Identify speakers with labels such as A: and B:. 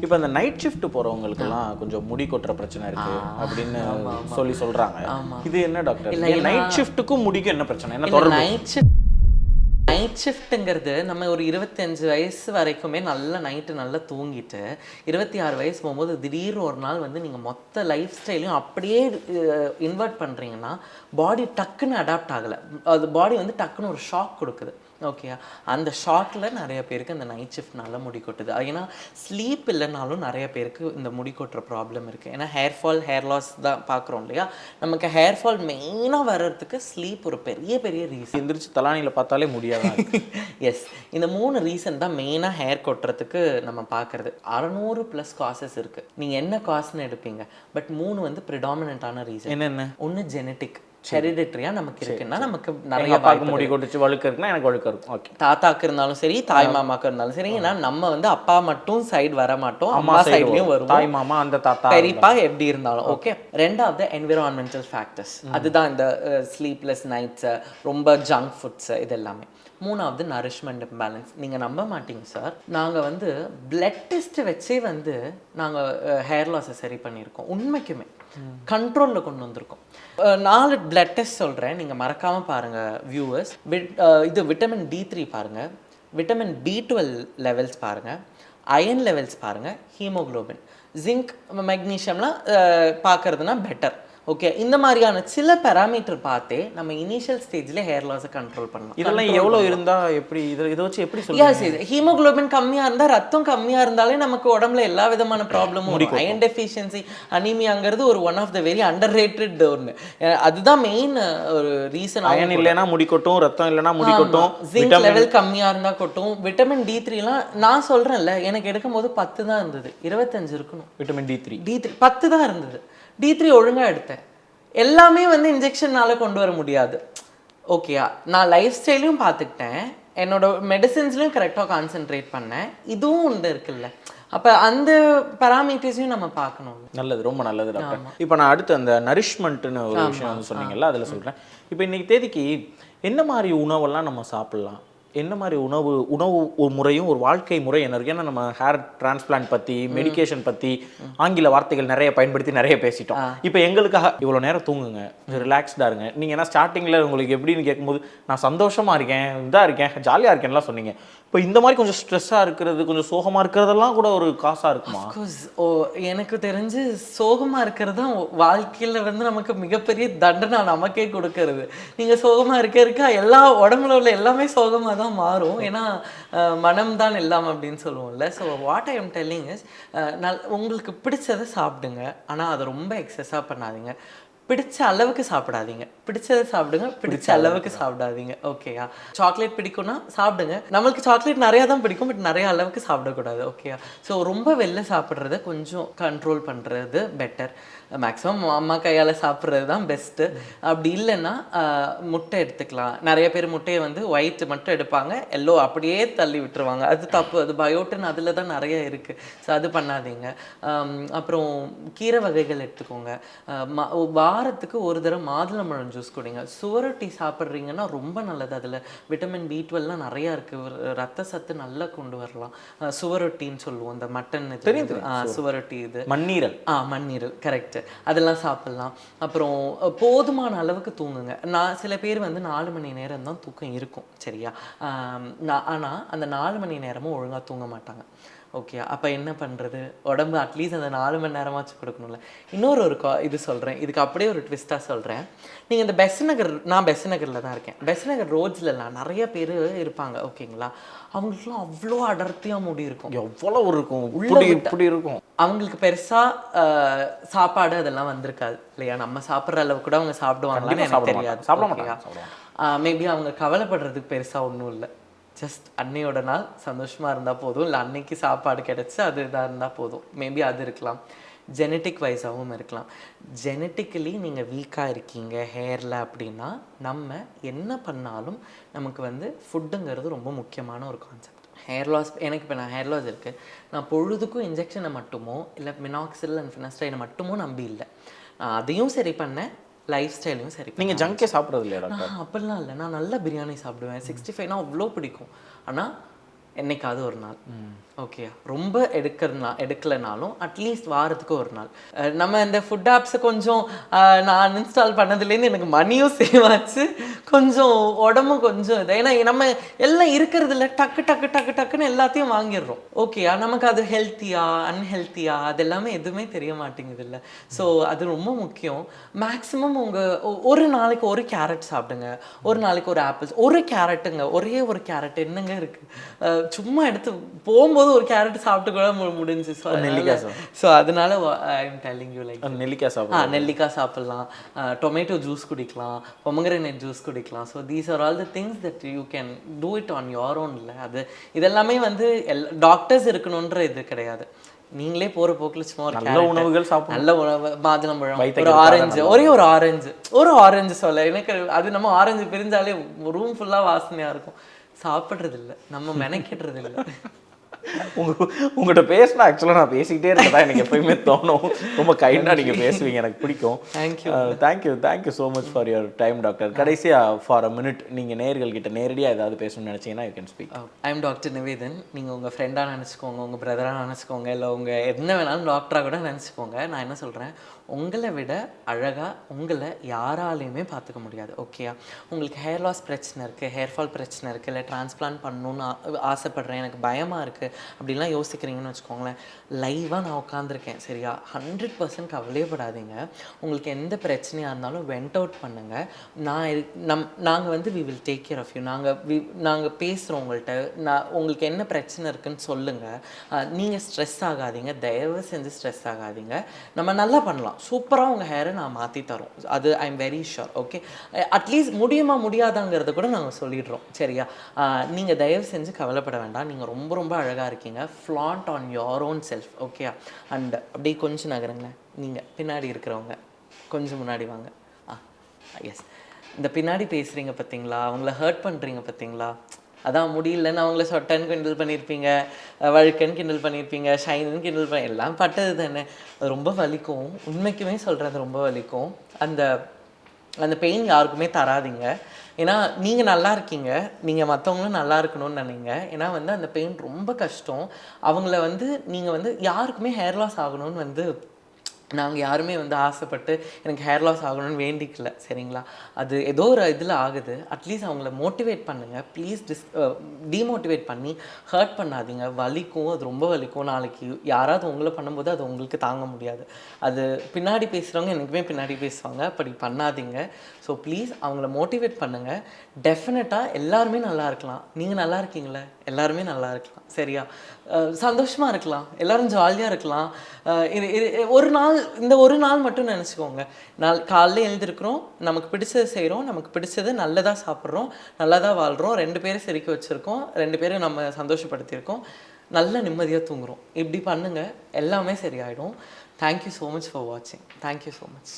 A: இப்போ அந்த night shift போகிறவங்களுக்கெல்லாம் கொஞ்சம் முடி கொட்டுற பிரச்சனை இருக்குது அப்படின்னு சொல்கிறாங்க. இது என்ன டாக்டர்? நைட் ஷிஃப்ட்டுக்கும் முடிக்கும் என்ன பிரச்சனை, என்ன தொடர்பு?
B: நைட் ஷிஃப்ட்டுங்கிறது நம்ம ஒரு 25 வயசு வரைக்குமே நல்லா தூங்கிட்டு 26 வயசு போகும்போது திடீர்னு ஒரு நாள் வந்து நீங்கள் மொத்த லைஃப் ஸ்டைலையும் அப்படியே இன்வெர்ட் பண்ணுறீங்கன்னா பாடி டக்குன்னு அடாப்ட் ஆகலை. அது பாடி வந்து டக்குன்னு ஒரு ஷாக் கொடுக்குது. ஓகே, அந்த ஷாக்கில் நிறைய பேருக்கு அந்த நைட் ஷிஃப்ட்னால முடி கொட்டுது. ஏன்னா ஸ்லீப் இல்லைனாலும் நிறைய பேருக்கு இந்த முடி கொட்டுற ப்ராப்ளம் இருக்குது. ஏன்னா ஹேர் ஃபால், ஹேர் லாஸ் தான் பார்க்குறோம் இல்லையா. நமக்கு ஹேர் ஃபால் மெயினாக வர்றதுக்கு ஸ்லீப் ஒரு பெரிய ரீசன்.
A: எந்திரிச்சு தலானியில் பார்த்தாலே முடியாது.
B: எஸ், இந்த 3 ரீசன் தான் மெயினாக ஹேர் கொட்டுறதுக்கு நம்ம பார்க்குறது. 600+ காசஸ் இருக்குது. நீங்கள் என்ன காசுன்னு எடுப்பீங்க, பட் 3 வந்து ப்ரிடாமினன்ட்டான ரீசன்.
A: என்னென்ன?
B: ஒன்று ஜெனட்டிக், ஹெரிடிட்ரியா நமக்கு இருக்குன்னா நமக்கு
A: நிறைய பார்க்க முடி கொட்டுச்சு, வழுக்க இருக்குன்னா எனக்கு வழுக்க இருக்கும். ஓகே,
B: தாத்தாக்கு இருந்தாலும் சரி, தாய் மாமாக்கு இருந்தாலும் சரி. ஏன்னா நம்ம வந்து அப்பா மட்டும் சைடு வர மாட்டோம், அம்மா சைட்லயும் வரும்.
A: தாய் மாமா, அந்த தாத்தா,
B: பெரியப்பா எப்படி இருந்தாலும். ஓகே, ரெண்டாவது என்விரான்மெண்டல் ஃபேக்டர்ஸ். அதுதான் இந்த ஸ்லீப்லெஸ் நைட்ஸ், ரொம்ப ஜங்க் ஃபுட்ஸ், இது எல்லாமே. மூணாவது நரிஷ்மெண்ட் இம்பேலன்ஸ். நீங்கள் நம்ப மாட்டீங்க சார், நாங்கள் வந்து பிளட் டெஸ்ட் வச்சே வந்து நாங்கள் ஹேர் லாஸை சரி பண்ணியிருக்கோம். உண்மைக்குமே கண்ட்ரோலில் கொண்டு வந்திருக்கோம். 4 பிளட் டெஸ்ட் சொல்கிறேன், நீங்கள் மறக்காமல் பாருங்கள் வியூவர்ஸ். இது விட்டமின் D3 பாருங்கள், விட்டமின் B12 லெவல்ஸ் பாருங்கள், அயன் லெவல்ஸ் பாருங்கள், ஹீமோக்ளோபின், ஜிங்க், மெக்னீஷியம்லாம் பார்க்குறதுனா பெட்டர். ஓகே, இந்த மாதிரியான சில பேராமீட்டர் பார்த்தே நம்ம இனிஷியல் ஸ்டேஜ்ல ஹேர் லாஸை கண்ட்ரோல் பண்ணலாம்.
A: இதெல்லாம் எவ்வளோ இருந்தால் எப்படி, இதை வச்சு எப்படி சொல்லுங்க?
B: ஹீமோக்ளோபின் கம்மியாக இருந்தால், ரத்தம் கம்மியாக இருந்தாலே நமக்கு உடம்புல எல்லா விதமான ப்ராப்ளமும் இருக்கும். அயன் டெஃபிஷியன்சி, அனீமியாங்கிறது ஒரு one of the very underrated ஒன்று. அதுதான் மெயின் ஒரு ரீசன்.
A: அயன் இல்லைன்னா முடி கொட்டும், ரத்தம் இல்லைன்னா முடி கொட்டும்,
B: ஜிங்க் லெவல் கம்மியாக இருந்தால் கொட்டும். விட்டமின் D3லாம் நான் சொல்கிறேன்ல, எனக்கு எடுக்கும்போது 10 தான் இருந்தது, 25 இருக்கணும்.
A: விட்டமின் D3
B: 10 தான் இருந்தது. D3 ஒழுங்காக எடுத்தேன். எல்லாமே வந்து இன்ஜெக்ஷன்னால கொண்டு வர முடியாது. ஓகேயா, நான் லைஃப் ஸ்டைலையும் பார்த்துக்கிட்டேன், என்னோட மெடிசின்ஸ்லையும் கரெக்டாக கான்சென்ட்ரேட் பண்ணேன். இதுவும் ஒன்று இருக்குல்ல, அப்போ அந்த பேராமீட்டர்ஸையும் நம்ம பார்க்கணும்.
A: நல்லது, ரொம்ப நல்லது டாக்டர். இப்போ நான் அடுத்து அந்த நரிஷ்மெண்ட்னு ஒரு விஷயம் வந்து சொன்னீங்கல்ல, அதில் சொல்கிறேன். இப்போ இன்னைக்கு தேதிக்கு என்ன மாதிரி உணவெல்லாம் நம்ம சாப்பிட்லாம், என்ன மாதிரி உணவு முறையும் ஒரு வாழ்க்கை முறை என்ன இருக்குது? ஏன்னா நம்ம ஹேர் டிரான்ஸ்பிளான்ட் பற்றி, மெடிக்கேஷன் பற்றி ஆங்கில வார்த்தைகள் நிறைய பயன்படுத்தி நிறைய பேசிட்டோம். இப்போ எங்களுக்காக இவ்வளோ நேரம் தூங்குங்க, ரிலாக்ஸ்டாக இருங்க. நீங்கள் ஏன்னா ஸ்டார்டிங்கில் உங்களுக்கு எப்படின்னு கேட்கும்போது நான் சந்தோஷமாக இருக்கேன், இதாக இருக்கேன், ஜாலியாக இருக்கேன்லாம் சொன்னீங்க. இப்போ இந்த மாதிரி கொஞ்சம் ஸ்ட்ரெஸ்ஸாக இருக்கிறது, கொஞ்சம் சோகமாக இருக்கிறதெல்லாம் கூட ஒரு காசாக இருக்குமா?
B: எனக்கு தெரிஞ்சு சோகமாக இருக்கிறது தான் வாழ்க்கையில் வந்து நமக்கு மிகப்பெரிய தண்டனை நமக்கே கொடுக்கறது. நீங்கள் சோகமாக இருக்க எல்லா உடம்புல உள்ள எல்லாமே சோகமாக தான் மாறும். ஏன்னா மனம் தான் எல்லாம் அப்படின்னு சொல்லுவோம்ல. So what I am telling is, உங்களுக்கு பிடிச்சதை சாப்பிடுங்க, ஆனால் அதை ரொம்ப எக்ஸஸாக பண்ணாதீங்க. பிடிச்ச அளவுக்கு சாப்பிடாதீங்க, பிடிச்சதை சாப்பிடுங்க, பிடிச்ச அளவுக்கு சாப்பிடாதீங்க. ஓகேயா, சாக்லேட் பிடிக்கும்னா சாப்பிடுங்க. நம்மளுக்கு சாக்லேட் நிறையா தான் பிடிக்கும், பட் நிறைய அளவுக்கு சாப்பிடக்கூடாது. ஓகேயா, ஸோ ரொம்ப வெளில சாப்பிட்றத கொஞ்சம் கண்ட்ரோல் பண்ணுறது பெட்டர். மேக்ஸிமம் அம்மா கையால் சாப்பிட்றது தான் பெஸ்ட்டு. அப்படி இல்லைன்னா முட்டை எடுத்துக்கலாம். நிறைய பேர் முட்டையை வந்து ஒயிட் மட்டும் எடுப்பாங்க, எல்லோ அப்படியே தள்ளி விட்டுருவாங்க. அது தப்பு, அது பயோட்டின் அதில் தான் நிறைய இருக்குது. ஸோ அது பண்ணாதீங்க. அப்புறம் கீரை வகைகள் எடுத்துக்கோங்க. வாரத்துக்கு ஒரு தடவை மாதுளம்பழம் ஜூஸ் குடிங்க. சுவரொட்டி சாப்பிட்றீங்கன்னா ரொம்ப நல்லது, அதில் விட்டமின் B12லாம் நிறையா இருக்குது, ரத்த சத்து நல்லா கொண்டு வரலாம். சுவரொட்டின்னு சொல்லுவோம், இந்த மட்டன் சுவரொட்டி, இது மண்ணீரல். மண்ணீரல் கரெக்ட், அதெல்லாம் சாப்பிட்லாம். அப்புறம் போதுமான அளவுக்கு தூங்குங்க. சில பேர் வந்து 4 மணி நேரம் தான் தூக்கம் இருக்கும், சரியா? ஆனால் அந்த 4 மணி நேரமும் ஒழுங்காக தூங்க மாட்டாங்க. ஓகே, அப்போ என்ன பண்ணுறது? உடம்பு அட்லீஸ்ட் அந்த 4 மணி நேரமாச்சு கொடுக்கணும்ல. இன்னொரு இது சொல்கிறேன், இதுக்கு அப்படியே ஒரு ட்விஸ்ட்டாக சொல்கிறேன். நீங்கள் இந்த நான் பெஸ்ட் நகரில் தான் இருக்கேன். பெஸ்ட் நகர் ரோட்ஸ்லாம் நிறைய பேர் இருப்பாங்க, ஓகேங்களா? அவங்களுக்குலாம் அவ்வளோ அடர்த்தியாக முடி இருக்கும்,
A: எவ்வளோ இருக்கும், இப்படி இருக்கும்.
B: அவங்களுக்கு பெருசாக சாப்பாடு அதெல்லாம் வந்திருக்காது இல்லையா? நம்ம சாப்பிட்ற அளவு கூட அவங்க சாப்பிடுவாங்களான்னு எனக்கு தெரியாது.
A: சாப்பிட மாட்டாங்க.
B: மேபி அவங்க கவலைப்படுறதுக்கு பெருசாக ஒன்றும் இல்லை. ஜஸ்ட் அன்னையோட நாள் சந்தோஷமாக இருந்தால் போதும், இல்லை அன்னைக்கு சாப்பாடு கிடச்சி அது இதாக இருந்தால் போதும். மேபி அது இருக்கலாம். ஜெனட்டிக் வைஸாகவும் இருக்கலாம். ஜெனட்டிக்கலி நீங்கள் வீக்காக இருக்கீங்க ஹேரில் அப்படின்னா, நம்ம என்ன பண்ணாலும் நமக்கு வந்து ஃபுட்டுங்கிறது ரொம்ப முக்கியமான ஒரு கான்செப்ட். ஹேர் லாஸ், எனக்கு இப்போ ஹேர் லாஸ் இருக்குது, நான் பொழுதுக்கும் இன்ஜெக்ஷனை மட்டுமோ இல்லை மினாக்சில் அண்ட் ஃபினஸ்டைனை மட்டுமோ நம்பி இல்லை. நான் அதையும் சரி பண்ணேன், லைஃப் ஸ்டைலையும் சரி.
A: நீங்கள் ஜங்கே சாப்பிட்றது இல்லையா டாக்டர்?
B: அப்படிலாம் இல்லை, நான் நல்லா பிரியாணி சாப்பிடுவேன். 65 அவ்வளோ பிடிக்கும். ஆனால் என்னைக்காவது ஒரு நாள். ஓகே, ரொம்ப எடுக்கலைனாலும் அட்லீஸ்ட் வாரத்துக்கு ஒரு நாள். நம்ம இந்த ஃபுட் ஆப்ஸை கொஞ்சம் நான் அன்இன்ஸ்டால் பண்ணதுலேருந்து எனக்கு மணியும் சேவ் ஆச்சு, கொஞ்சம் உடம்பும் கொஞ்சம் இது. ஏன்னா நம்ம எல்லாம் இருக்கிறதுல டக்கு டக்கு டக்கு டக்குன்னு எல்லாத்தையும் வாங்கிடுறோம். ஓகேயா, நமக்கு அது ஹெல்த்தியா அன்ஹெல்த்தியா அது எல்லாமே எதுவுமே தெரிய மாட்டேங்குது இல்லை. ஸோ அது ரொம்ப முக்கியம். மேக்ஸிமம் ஒரு நாளைக்கு ஒரு கேரட் சாப்பிடுங்க, ஒரு நாளைக்கு ஒரு ஆப்பிள்ஸ், ஒரு கேரட்டுங்க, ஒரே ஒரு கேரட் என்னங்க இருக்கு, சும்மா எடுத்து போகும்போது ஒரு கேரட் சாப்பிட்டு கூட முடிஞ்சு. ஸோ அதனால I am telling you like நெல்லிக்காய் சாப்பிடலாம், டொமேட்டோ ஜூஸ் குடிக்கலாம், பொமக்ரேனேட் ஜூஸ் குடிக்கலாம். So these are all the things that you can do it on your own. இல்லை அது இதெல்லாமே வந்து டாக்டர்ஸ் இருக்கணுன்ற இது கிடையாது. நீங்களே போற போக்குல சும்மா ஒரு
A: நல்ல உணவுகள் சாப்பிடணும்.
B: நல்ல உணவு, மாதுளம்பழம், ஒரு ஆரஞ்சு, ஒரு ஆரஞ்சு சொல்ல எனக்கு அது நம்ம ஆரஞ்சு பிரிஞ்சாலே ரூம் ஃபுல்லா வாசனையா இருக்கும். சாப்பிட்றது இல்லை, நம்ம மெனக்கிடுறது இல்லை.
A: உங்கள்கிட்ட பேசினா ஆக்சுவலாக நான் பேசிக்கிட்டே இருக்கதான் எனக்கு எப்பயுமே தோணும். ரொம்ப கைண்டாக நீங்கள் பேசுவீங்க, எனக்கு பிடிக்கும். Thank you so much for your time doctor. கடைசியாக ஃபார் அ மினிட் நீங்கள் நேயர்கள்கிட்ட நேரடியாக ஏதாவது பேசணும்னு நினச்சிங்கன்னா you can speak.
B: I am doctor Nivedhan. நீங்கள் உங்கள் ஃப்ரெண்டாக நினச்சிக்கோங்க, உங்கள் பிரதராக நினச்சிக்கோங்க, இல்லை உங்கள் என்ன வேணாலும் டாக்டராக கூட நினச்சிக்கோங்க. நான் என்ன சொல்கிறேன், உங்களை விட அழகாக உங்களை யாராலையுமே பார்த்துக்க முடியாது. ஓகேயா, உங்களுக்கு ஹேர் லாஸ் பிரச்சனை இருக்குது, ஹேர் ஃபால் பிரச்சனை இருக்குது, இல்லை டிரான்ஸ்பிளான்ட் பண்ணணுன்னு ஆசைப்பட்றேன், எனக்கு பயமாக இருக்குது அப்படிலாம் யோசிக்கிறீங்கன்னு வச்சுக்கோங்களேன், லைவாக நான் உட்காந்துருக்கேன். சரியா, 100% கவலையப்படாதீங்க. உங்களுக்கு எந்த பிரச்சனையாக இருந்தாலும் வெண்ட் அவுட் பண்ணுங்கள். நாங்கள் வந்து we will take care of you. நாங்கள் பேசுகிறோம் உங்கள்கிட்ட. உங்களுக்கு என்ன பிரச்சனை இருக்குன்னு சொல்லுங்கள். நீங்கள் ஸ்ட்ரெஸ் ஆகாதீங்க, தயவு செஞ்சு ஸ்ட்ரெஸ் ஆகாதீங்க. நம்ம நல்லா பண்ணலாம். சூப்பராக உங்கள் ஹேரை நான் மாற்றி தரோம், அது I am very sure. Okay, at least முடியாதாங்கிறத கூட நாங்கள் சொல்லிடுறோம். சரியா, நீங்கள் தயவு செஞ்சு கவலைப்பட வேண்டாம். நீங்கள் ரொம்ப ரொம்ப அழகாக இருக்கீங்க. Flaunt on your own self. Okay, and அப்படியே கொஞ்சம் நகருங்க. நீங்கள் பின்னாடி இருக்கிறவங்க கொஞ்சம் முன்னாடி வாங்க. எஸ், இந்த பின்னாடி பேசுகிறீங்க பார்த்தீங்களா, அவங்கள ஹர்ட் பண்ணுறீங்க பார்த்தீங்களா, அதான் முடியலன்னு அவங்கள சொட்டன்னு கிண்டல் பண்ணியிருப்பீங்க, வழுக்கன்னு கிண்டல் பண்ணியிருப்பீங்க, ஷைனுன்னு கிண்டல் பண்ணி எல்லாம் பட்டது தானே. அது ரொம்ப வலிக்கும், உண்மைக்குமே சொல்கிறேன், அது ரொம்ப வலிக்கும். அந்த பெயின் யாருக்குமே தராதிங்க. ஏன்னா நீங்கள் நல்லா இருக்கீங்க, நீங்கள் மற்றவங்களும் நல்லா இருக்கணும்னு நினைங்க. ஏன்னா வந்து அந்த பெயின் ரொம்ப கஷ்டம். அவங்கள வந்து நீங்கள் வந்து யாருக்குமே ஹேர் லாஸ் ஆகணும்னு வந்து நாங்கள் யாருமே வந்து ஆசைப்பட்டு எனக்கு ஹேர் லாஸ் ஆகணும்னு வேண்டிக்கல. சரிங்களா, அது ஏதோ ஒரு இதில் ஆகுது. அட்லீஸ்ட் அவங்கள மோட்டிவேட் பண்ணுங்கள் ப்ளீஸ். டிமோட்டிவேட் பண்ணி ஹர்ட் பண்ணாதீங்க. வலிக்கும், அது ரொம்ப வலிக்கும். நாளைக்கு யாராவது உங்களை பண்ணும்போது அது உங்களுக்கு தாங்க முடியாது. அது பின்னாடி பேசுகிறவங்க எனக்குமே பின்னாடி பேசுவாங்க, அப்படி பண்ணாதீங்க. ஸோ ப்ளீஸ் அவங்கள மோட்டிவேட் பண்ணுங்கள். டெஃபினட்டாக எல்லாருமே நல்லா இருக்கலாம். நீங்கள் நல்லா இருக்கீங்களே, எல்லாருமே நல்லா இருக்கலாம். சரியா, சந்தோஷமாக இருக்கலாம், எல்லோரும் ஜாலியாக இருக்கலாம். இந்த ஒரு நாள் மட்டும் நினச்சிக்கோங்க. காலையில் எழுந்திருக்கிறோம், நமக்கு பிடிச்சதை செய்கிறோம், நமக்கு பிடிச்சது நல்லதாக சாப்பிட்றோம், நல்லதாக வாழ்கிறோம், 2 பேரை சிரிக்க வச்சுருக்கோம், 2 பேரும் நம்ம சந்தோஷப்படுத்தியிருக்கோம், நல்ல நிம்மதியாக தூங்குகிறோம். இப்படி பண்ணுங்கள், எல்லாமே சரியாயிடும். தேங்க்யூ ஸோ மச் ஃபார் வாட்சிங். Thank you so much.